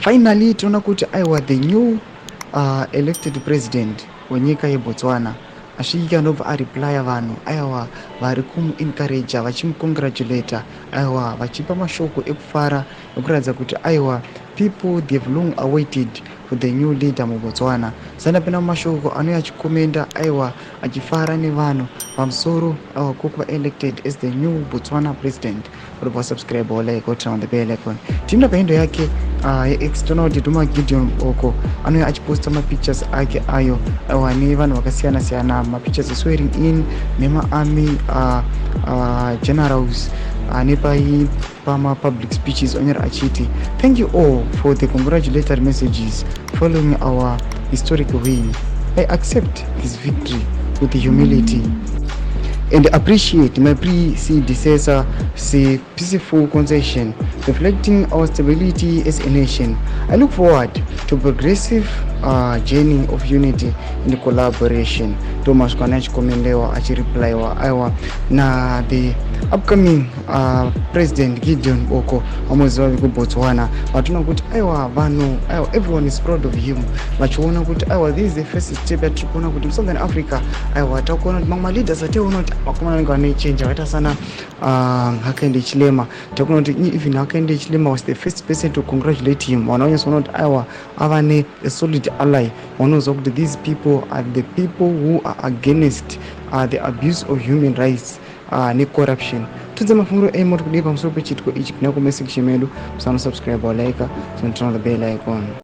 Finally tinoona kuti aiwa the new elected president wenyika yeBotswana asvika anobva areplya vanhu aiwa vari kumuencouragea vachimukongratulata aiwa vachipa mashoko ekufara ekuratidza kuti aiwa people they have long awaited for the new leader muBotswana. Sandapinda mumashoko anouya achikomenda aiwa achifara nevanhu pamusoro kokuva elected as the new Botswana president. Uribva subscribe like turn on the bell icon. Tinoda pahendo yake yeexternal kuti Duma Gideon oko anouya achiposta mapictures ake ayo aiwa nevanhu vakasiyana siyana, mapictures swearing in nemaarmy generals nepai public speeches onyera achiti thank you all for the congratulatory messages following our historic win. I accept this victory with humility and appreciate my predecessor's peaceful concession, reflecting our stability as a nation. I look forward to progressive journey of unity and collaboration. Thomas Kwanach komendewa achireplyiwa aiwa na the upcoming president Gideon Oko amoziva kuBotswana. Vatona kuti aiwa vanhu aiwa everyone is proud of him. Vachiona kuti aiwa this is the first step yatiri kuona kuti muSouthern Africa aiwa takuona kuti mamwe leaders ationa kuti vakomana vanenge vane change vakaita sana Hakainde Chilema. Takuona kuti even Hakainde Chilema was the first person to congratulate him. Vanonyatsoona kuti aiwa ava ne a solid ally. Vanoziva kuti these people are the people who are against the abuse of human rights necorruption. Tudze mafunguro emoti kudii pamusoro pechitiko ichi kuna comment section medu. Musano subscribe or like, turn on the bell icon.